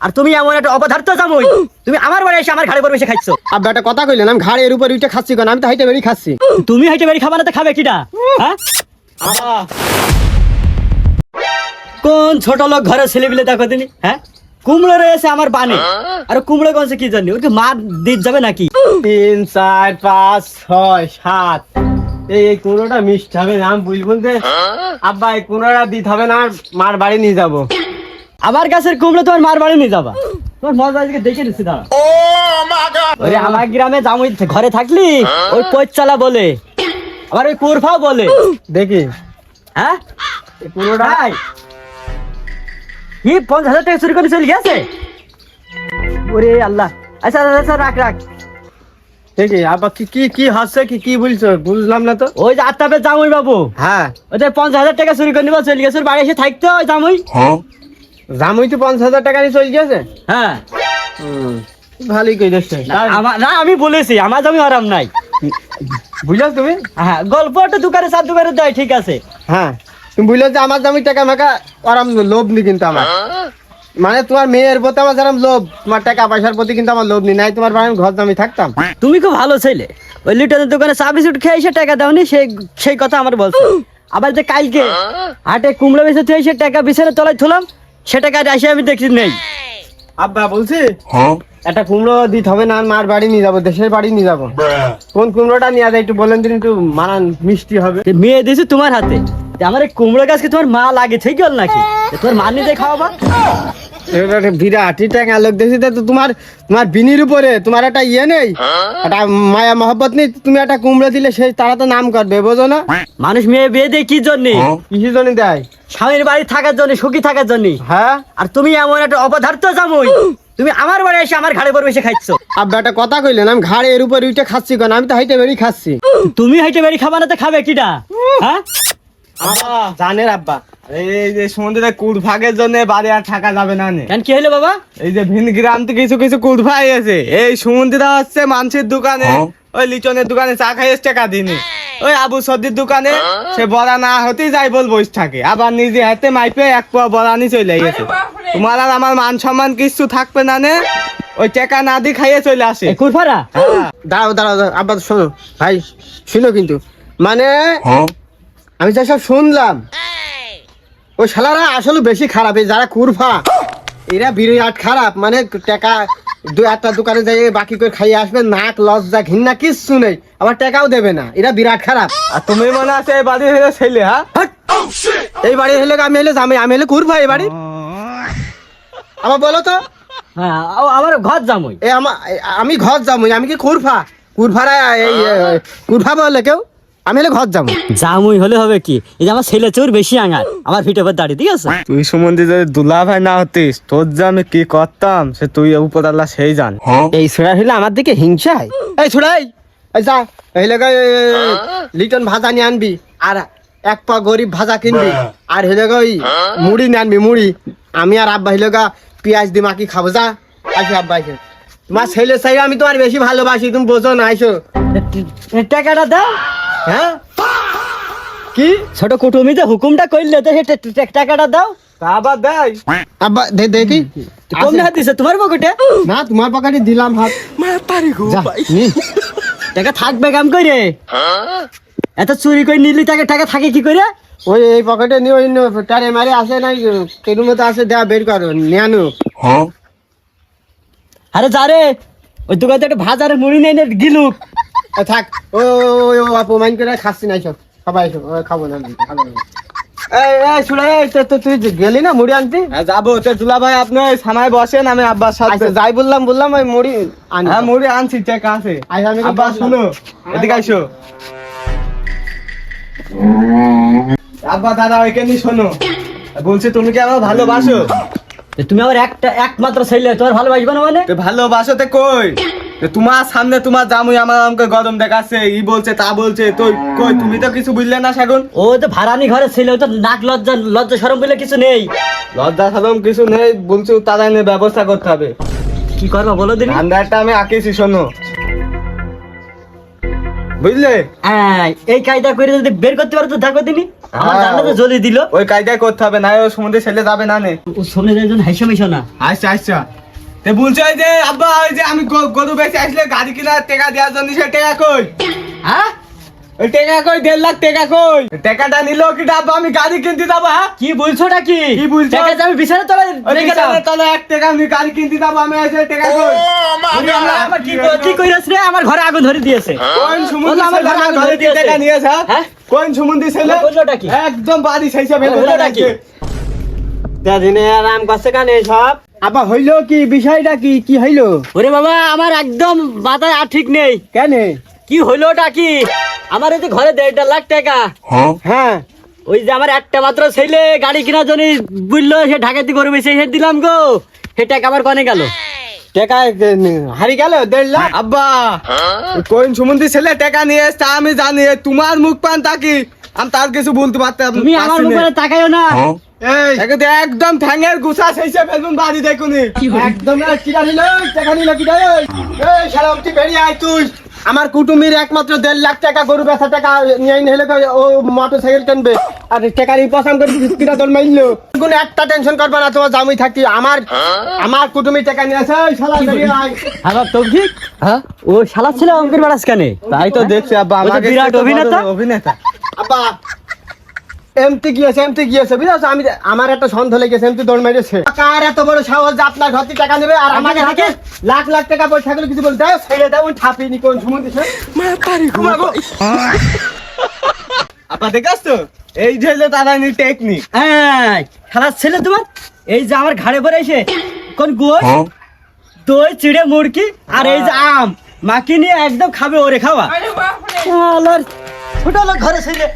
আর তুমি এমন একটা অপদার্থ জামুই, তুমি আমার বাড়ি এসে আমার ঘাড়ে পর বসে খাচ্ছ। আব্বা একটা কথা কইলেন, আমি ঘাড়ের উপর উঠে খাচ্ছি কেন? আমি তো হাইটে বেরিয়ে খাচ্ছি। তুমি হাইটে বাড়ি খাবা না তো খাবে কিটা? হ্যাঁ, কোন ছোট লোক ঘরে ছেলে বিলে দেখো তিনি? হ্যাঁ, কুমড়ো রয়েছে আমার বানে, আর কুমড়ো গঞ্জে কি জানি ওকে মার দিতে যাবে নাকি? 3 4 5 6 7 এই কুমড়োটা মিষ্টি হবে না, আমি বুঝবো যে আব্বা এই কুমড়োটা দিতে হবে না, মার বাড়ি নিয়ে যাবো। আমার গাছের কুমড়ো তোমার মার বাড়ি নিয়ে যাবা? তোমার মজা আজকে দেখে নিচ্ছি দাঁড়া। ওরে আমার গ্রামে জামুই ঘরে থাকলি ওই পয়চালা বলে, আবার ওই কুরফাও বলে। দেখি হ্যাঁ, এই কুমড়োটা কি 50,000 টাকা চুরি করে চলে গেছে? ওরে আল্লাহ, আচ্ছা আচ্ছা রাখ রাখ। দেখি আব্বা কি কি কি হচ্ছে, কি কি বলছো বুঝলাম না তো। ওই যে আত্মাপে জামুই বাবু, হ্যাঁ ওই যে 50,000 টাকা চুরি করে নিবা চলে গেছে, ওর বাড়ি এসে থাকতো ওই জামুই। জামুই তো 50,000 টাকা নিয়ে চলে গেছে। হ্যাঁ, ভালোই কই দেখছে না আমি বলেছি আমার জমি আরাম নাই। বুঝলো তুমি? হ্যাঁ, গল্প একটা দোকানে চার দোকানে দেয়, ঠিক আছে। হ্যাঁ তুমি বুঝলো যে আমার জমি টাকা মাকা আরাম লোভ নি, কিন্তু আমার মানে তোমার মেয়ের প্রতি আমার যেরকম লোভ, তোমার টাকা পয়সার প্রতি কিন্তু আমার লোভ নি। নাই তোমার বাড়ি ঘর জমি থাকতাম। তুমি খুব ভালো ছেলে, ওই লিটনের দোকানে চা বিস্কুট খেয়ে এসে টাকা দাওনি, সেই কথা আমার বলছো। আবার যে কালকে হাটে কুমড়ো বেচে তুই এসে টাকা বিছানে তলায় থুলাম, সে টাকা আসে আমি দেখছি নেই। আব্বা বলছি একটা কুমড়ো দিতে হবে না, মার বাড়ি নিয়ে যাবো, দেশের বাড়ি নিয়ে যাবো। কোন কুমড়োটা নিয়ে যায় একটু বলেন দিন, একটু মানান মিষ্টি হবে। মেয়ে দিয়েছি তোমার হাতে, আমার এই কুমড়ো গাছকে তোমার মা লাগে ঠিক গেল নাকি? তোমার মা নিজে খাওয়াবা? বিরাটি টাকা লোক দেখছি তো, তোমার তোমার বিনির উপরে তোমার একটা ইয়ে নেই, একটা মায়া মহব্বত নেই। তুমি একটা কুমড়ো দিলে সেই তারা তো নাম করবে, বোঝো না? মানুষ মেয়ে বিয়ে দেয় কি জন্য? কিসের জন্য দেয়? স্বামীর বাড়ি থাকার জন্য, সুখী থাকার জন্য। হ্যাঁ, আর তুমি এমন একটা অপদার্থ জামুই, তুমি আমার বাড়ি এসে আমার ঘাড়ে পর বসে খাচ্ছ। আব্বা একটা কথা কইলেন, আমি ঘাড়ের উপর উঠে খাচ্ছি কেন? আমি তো হাইটে বেরিয়ে খাচ্ছি। তুমি হাইটে বাড়ি খাবা না তো খাবে কিটা? হ্যাঁ, জানেন আব্বা, এই যে সমুদ্রে কুট ভাগের জন্য বাড়ি আর থাকা যাবে না। কেন কি হলো বাবা? এই যে ভিন গ্রাম থেকে কিছু কিছু কুট ভাই আছে, এই সমুদ্রে হচ্ছে মানুষের দোকানে, ওই লিচনের দোকানে চা খাইয়ে টাকা দিনি, ওই আবু সর্দির দোকানে সে বড়া না হতেই যাই বল বসে থাকে, আবার নিজে হাতে মাইপে এক পোয়া বড়া নিয়ে চলে গেছে। তোমার আর আমার মান সম্মান কিছু থাকবে না, নে ওই টাকা না দিয়ে খাইয়ে চলে আসে। কুরফারা, দাঁড়াও দাঁড়াও আব্বা, শোনো ভাই, শুনো কিন্তু মানে আমি যা সব শুনলাম, ওই শালারা আসলে বেশি খারাপ। এই যারা কুরফা এরা বিরাট খারাপ, মানে টাকা দু একটা দোকানে যাই বাকি করে খাইয়ে আসবে, নাক লজ্জা ঘৃণা কিচ্ছু নেই, আবার টাকাও দেবে না, এরা বিরাট খারাপ। আর তুমি মনে আছে এই বাড়ি হলে ছেলে? হ্যাঁ, এই বাড়ি হলে আমি হলে আমি হলে কুরফা এই বাড়ি। আবার বলো তো। হ্যাঁ, আমার ঘর জামুই। আমি ঘর যাবো, আমি কি কুরফা? কুরফারা এই কুরফা বলে কেউ? আমি হলে ঘর যাবো। জামুই হলে হবে কি, এই যে আমার ছেলে চোর বেশি আঙার, আমার ভিটে উপর দাঁড়িয়ে, ঠিক আছে? তুই সম্বন্ধে যদি দুলা ভাই না হতিস, তোর যে আমি কি করতাম সে তুই উপরাল্লা সেই জান। এই ছোড়া হলে আমার দিকে হিংসায়। এই ছোড়াই যা, এই লেগে লিটন ভাজা নিয়ে আনবি, আর এক পা গরিব ভাজা কিনবি, আর হলে ওই মুড়ি নিয়ে আনবি, মুড়ি। আমি আর আব্বা হলে পেঁয়াজ দিয়ে মাখি খাবো। যা আইসো আব্বা, আইসো। তোমার ছেলে চাই আমি তোমার বেশি ভালোবাসি, তুমি বোঝো না। আইসো। টাকাটা দাও। হ্যাঁ, কি ছোট কুটুমিতে হুকুমটা করলে তো টাকাটা দাও। আবার দেয় আব্বা, দেখি কম হাত দিছে তোমার পকেটে? না, তোমার পকেটে দিলাম হাত। যা, নি। টাকা থাকবে কাম করে, এত চুরি করে নিলি টাকা টাকা থাকে কি করে? ওই এই পকেটে নিয়ে ওই টারে মারে আসে নাই, কেরুর মতো আসে, দেয়া বের করো নিয়ানো। আরে যা রে, ওই দোকান থেকে ভাজার মুড়ি নেই না গিলুক। থাক, ও অপমান করে খাচ্ছি না, সব সবাই খাবো না। তুই গেলি না মুড়ি আনতে? যাবো তো দুলা ভাই, আপনি ওই সামায় বসেন, আমি আব্বার সাথে যাই বললাম ওই মুড়ি আনি। হ্যাঁ, মুড়ি আনছি, চেক আছে। আব্বা শুনো, এদিকে আইসো। আব্বা দাদা ওইখানে শোনো, বলছি তুমি কি আমার ভালোবাসো? তুমি আমার একমাত্র ছেলে, তোমার ভালোবাসবে না মানে? ভালোবাসো তো কই? তোমার সামনে তোমার জামুই আমাকে গরম দেখাচ্ছে, ই বলছে তা বলছে, তো কই তুমি তো কিছু বুঝলে না সেগুন। ও তো ভাড়ানি ঘরে ছেলে, ও তো নাক লজ্জা শরম বলে কিছু নেই। লজ্জা শরম কিছু নেই বলছি, তাদের নিয়ে ব্যবস্থা করতে হবে। কি করবা বলো দিন? আন্দারটা আমি আঁকেছি, শোনো। বুঝলে? এই কায়দা করে যদি বের করতে পারো তো দেখো দিনই আমার হ্যাঁ। জানলা তো জ্বলে দিল। ওই কায়দায় করতে হবে, না ও সমুদ্রে ছেলে যাবে না নে। ও সামনে একজন হাইসা মিশো না। আচ্ছা আচ্ছা, তে বলছো ওই যে আব্বা ওই যে আমি গরু বেচে আসলে গাড়ি কিনা টাকা দেওয়ার জন্য সে টাকা কই? হ্যাঁ ওই টাকা কই? 1.5 লাখ টাকা কই? টাকাটা নিলো কি আব্বা? আমি গাড়ি কিনতে যাবো। হ্যাঁ কি বলছো নাকি? কি বলছো? টাকা যে আমি বিছানা তলায় রেখে দাও। তাহলে 1 টাকা আমি গাড়ি কিনতে যাবো, আমি এসে টাকা কই? আমার কি কইরাছ রে? আমার ঘরে আগুন ধরে দিয়েছে। কোন সমুদ্রে বললো আমার ছেলে ঘরে আমার আগুন ঘরে ধরে দিয়েছে। টাকা নিয়েছে? হ্যাঁ? কোন সমুদ্রে ছেলে? বললোটা কি? একদম বাড়ি শেষে ফেলে বললোটা কি? দিনে আরাম করছে কানে সব। আব্বা হইলো কি? বিষয়টা কি? কি হইলো? ওরে বাবা আমার একদম মাথায় আর ঠিক নেই। কেন? কি হইলোটা কি? আমার এই যে ঘরে 1.5 লাখ টাকা, হ্যাঁ ওই যে আমার একটা মাত্র ছেলে গাড়ি কেনার জন্য বুঝলো সে ঢাকাতে করবে সেই হেড দিলাম গো, সে টাকা আমার কনে গেল? টাকা হারি গেল 1.5 লাখ। আব্বা কোন সমুদ্রে ছেলে টাকা নিয়ে এসছে আমি জানি, তোমার মুখ পান তাকি আমি তার কিছু বলতে পারতাম। তুমি আমার মুখে তাকাইও না। একদম ঠ্যাঙের গুছা শেষে ফেলুন বাড়ি দেখুনি একদম। কিরা নিল টাকা নিল কিরা? এই শালা উঠি বেরিয়ে আয় তুই। আমার কুটুমির একমাত্র 1.5 লাখ টাকা গরু বেচা টাকা নিয়ে নিলে ও মোটর সাইকেল কিনবে আর টাকার পছন্দ করে কিরা তোর মাইলো। কোনো একটা টেনশন করবে না, তোমার জামাই থাকি। আমার কুটুমির টাকা নিয়ে আসে। এই শালা বেরিয়ে আয়। আবার তৌফিক, হ্যাঁ ও শালা ছিল অঙ্কের বাড়াস কানে। তাই তো দেখছি আব্বা, ও তো আমাকে বিরাট অভিনেতা। অভিনেতা আব্বা এমতি গিয়েছে বুঝছো? আমার একটা সন্দেহ লেগেছে, এমতি দৌড় মেরেছে। কার এত বড় সাহস যে আপনার ঘর থেকে টাকা নেবে আর আমাকে হাতে লাখ লাখ টাকা পয়সা থাকলে কিছু বলতে হয়? ছেড়ে দাও, ঠাপিনি কোন সমুদ্রে আপা দেখাস তো এই যে তারা টেকনিক। হ্যাঁ শালা ছেলে তোমার এই যে আমার ঘাড়ে পরে এসে কোন গোশ দই চিড়ে মুরগি আর এই যে আম মাকি নিয়ে একদম খাবে ওরে খাওয়া। শালার ছোট লোক ঘরে ছেলে।